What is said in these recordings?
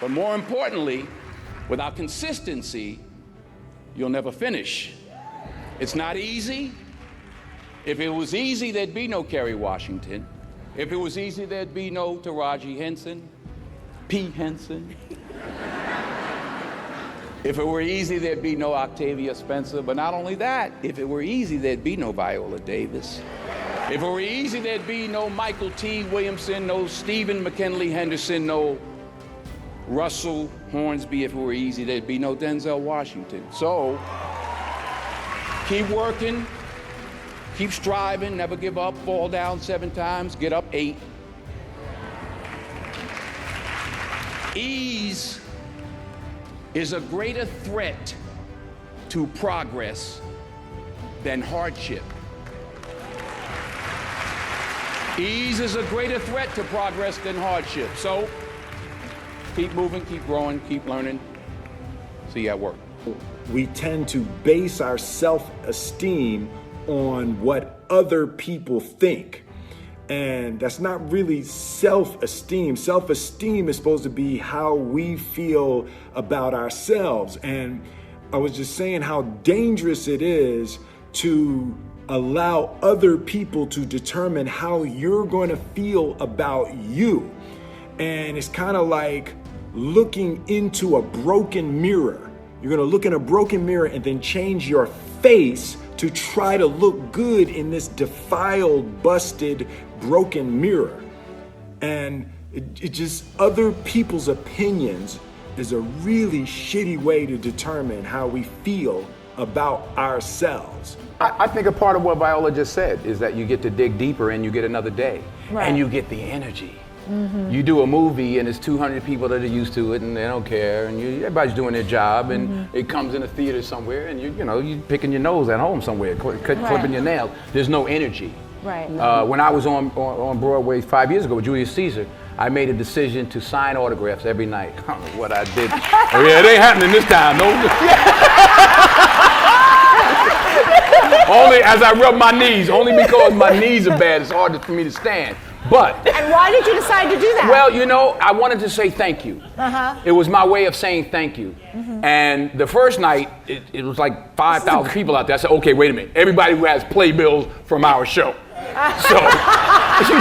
But more importantly, without consistency, you'll never finish. It's not easy. If it was easy, there'd be no Kerry Washington. If it was easy, there'd be no Taraji Henson, P. Henson. If it were easy, there'd be no Octavia Spencer. But not only that, if it were easy, there'd be no Viola Davis. If it were easy, there'd be no Michael T. Williamson, no Stephen McKinley Henderson, no Russell Hornsby. If it were easy, there'd be no Denzel Washington. So, keep working, keep striving, never give up, fall down 7 times, get up 8. Ease is a greater threat to progress than hardship. Ease is a greater threat to progress than hardship. So, keep moving, keep growing, keep learning. See you at work. We tend to base our self-esteem on what other people think. And that's not really self-esteem. Self-esteem is supposed to be how we feel about ourselves. And I was just saying how dangerous it is to allow other people to determine how you're going to feel about you. And it's kind of like looking into a broken mirror. You're going to look in a broken mirror and then change your face to try to look good in this defiled, busted, broken mirror. And it just, other people's opinions is a really shitty way to determine how we feel about ourselves. I think a part of what Viola just said is that you get to dig deeper and you get another day. Right. And you get the energy. You do a movie and there's 200 people that are used to it and they don't care, and everybody's doing their job, and it comes in a theater somewhere, and you're picking your nose at home somewhere, clipping your nails. There's no energy. Right. When I was on Broadway 5 years ago with Julius Caesar, I made a decision to sign autographs every night. I don't know what I did. Oh yeah, it ain't happening this time. No. Only as I rub my knees, only because my knees are bad, it's hard for me to stand. But. And why did you decide to do that? Well, I wanted to say thank you. It was my way of saying thank you. And the first night, it was like 5,000 people out there. I said, okay, wait a minute. Everybody who has playbills from our show. So,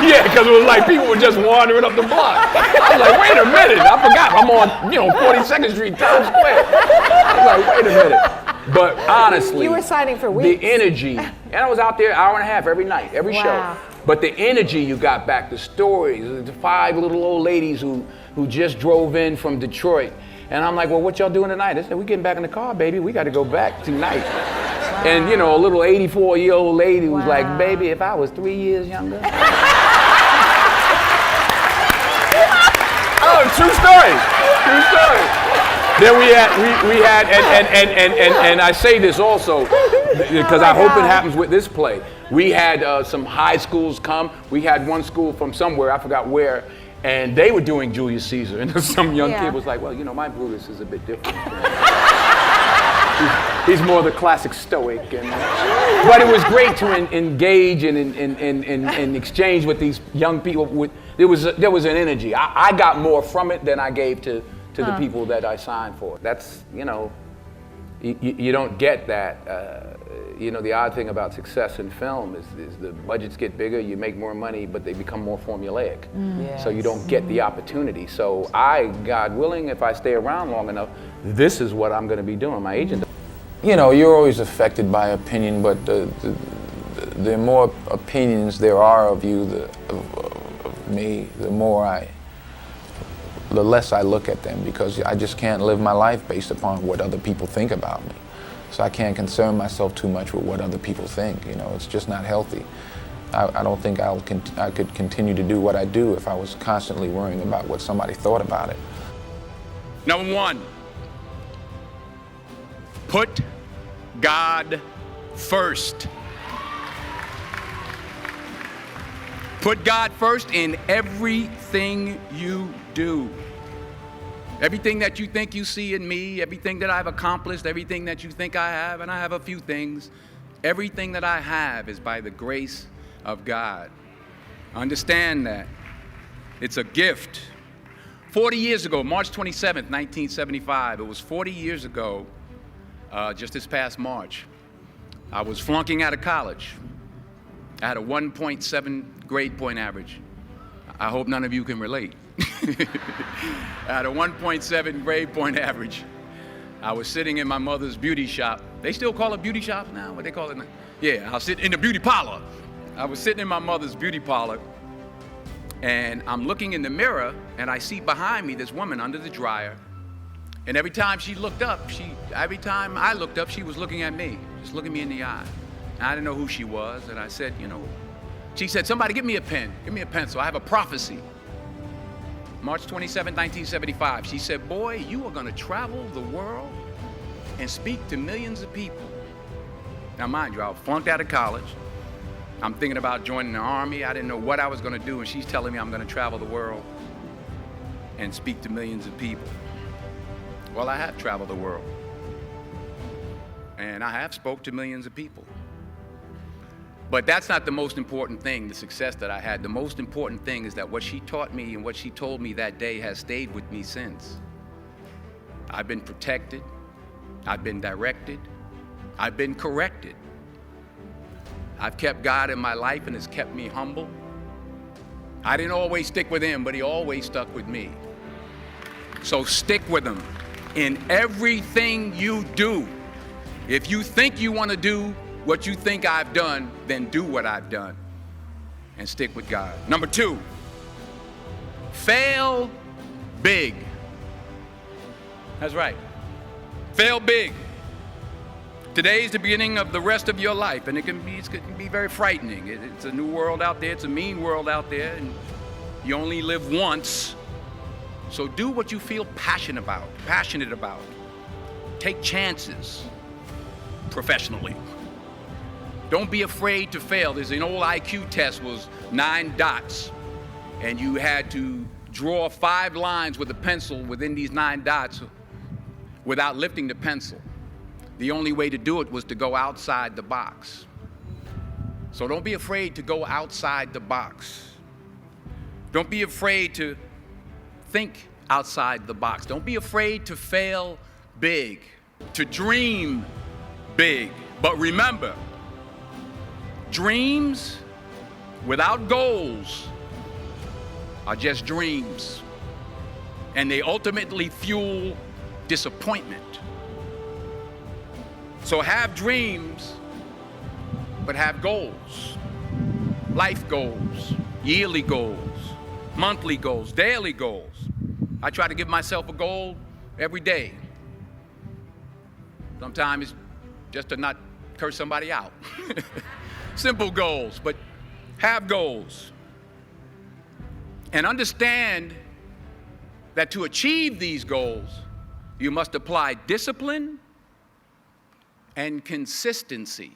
yeah, because it was like people were just wandering up the block. I was like, wait a minute. I forgot. I'm on, 42nd Street, Times Square. I was like, wait a minute. But honestly, you were signing for weeks. The energy, and I was out there an hour and a half every night, every show. But the energy you got back, the stories, the 5 little old ladies who just drove in from Detroit. And I'm like, well, what y'all doing tonight? They said, we getting back in the car, baby. We got to go back tonight. And a little 84-year-old lady was like, baby, if I was 3 years younger. Oh, true story. True story. Then we had, and I say this also because I hope it happens with this play. We had some high schools come. We had one school from somewhere, I forgot where, and they were doing Julius Caesar. And some young kid was like, well, my Brutus is a bit different. He's more the classic stoic. But it was great to engage and exchange with these young people. There was an energy. I got more from it than I gave to the people that I signed for. That's, you don't get that. The odd thing about success in film is the budgets get bigger, you make more money, but they become more formulaic. Yes. So you don't get the opportunity. So God willing, if I stay around long enough, this is what I'm going to be doing. My agent. You're always affected by opinion, but the more opinions there are of you, of me, the less I look at them, because I just can't live my life based upon what other people think about me. So I can't concern myself too much with what other people think. It's just not healthy. I don't think I could continue to do what I do if I was constantly worrying about what somebody thought about it. Number 1, put God first. Put God first in everything you do. Everything that you think you see in me, everything that I've accomplished, everything that you think I have, and I have a few things, everything that I have is by the grace of God. Understand that. It's a gift 40 years ago, March 27th, 1975, it was 40 years ago, just this past March, I was flunking out of college. I had a 1.7 grade point average. I hope none of you can relate. I had a 1.7 grade point average. I was sitting in my mother's beauty shop. They still call it beauty shops now? What they call it now? Yeah, I was sitting in the beauty parlor. I was sitting in my mother's beauty parlor, and I'm looking in the mirror, and I see behind me this woman under the dryer. And every time she looked up, every time I looked up, she was looking at me, just looking me in the eye. And I didn't know who she was, and I said, she said, somebody give me a pen, give me a pencil, I have a prophecy. March 27, 1975, she said, boy, you are gonna travel the world and speak to millions of people. Now mind you, I was flunked out of college. I'm thinking about joining the army. I didn't know what I was gonna do, and she's telling me I'm gonna travel the world and speak to millions of people. Well, I have traveled the world, and I have spoke to millions of people. But that's not the most important thing, the success that I had. The most important thing is that what she taught me and what she told me that day has stayed with me since. I've been protected, I've been directed, I've been corrected. I've kept God in my life, and it's kept me humble. I didn't always stick with him, but he always stuck with me. So stick with him in everything you do. If you think you want to do what you think I've done, then do what I've done and stick with God. Number 2, fail big. That's right. Fail big. Today is the beginning of the rest of your life, and it can be very frightening. It's a new world out there. It's a mean world out there, and you only live once. So do what you feel passionate about. Take chances professionally. Don't be afraid to fail. There's an old IQ test, was 9 dots, and you had to draw 5 lines with a pencil within these 9 dots without lifting the pencil. The only way to do it was to go outside the box. So don't be afraid to go outside the box. Don't be afraid to think outside the box. Don't be afraid to fail big, to dream big. But remember, dreams without goals are just dreams, and they ultimately fuel disappointment. So have dreams, but have goals. Life goals, yearly goals, monthly goals, daily goals. I try to give myself a goal every day. Sometimes it's just to not curse somebody out. Simple goals, but have goals. And understand that to achieve these goals, you must apply discipline and consistency.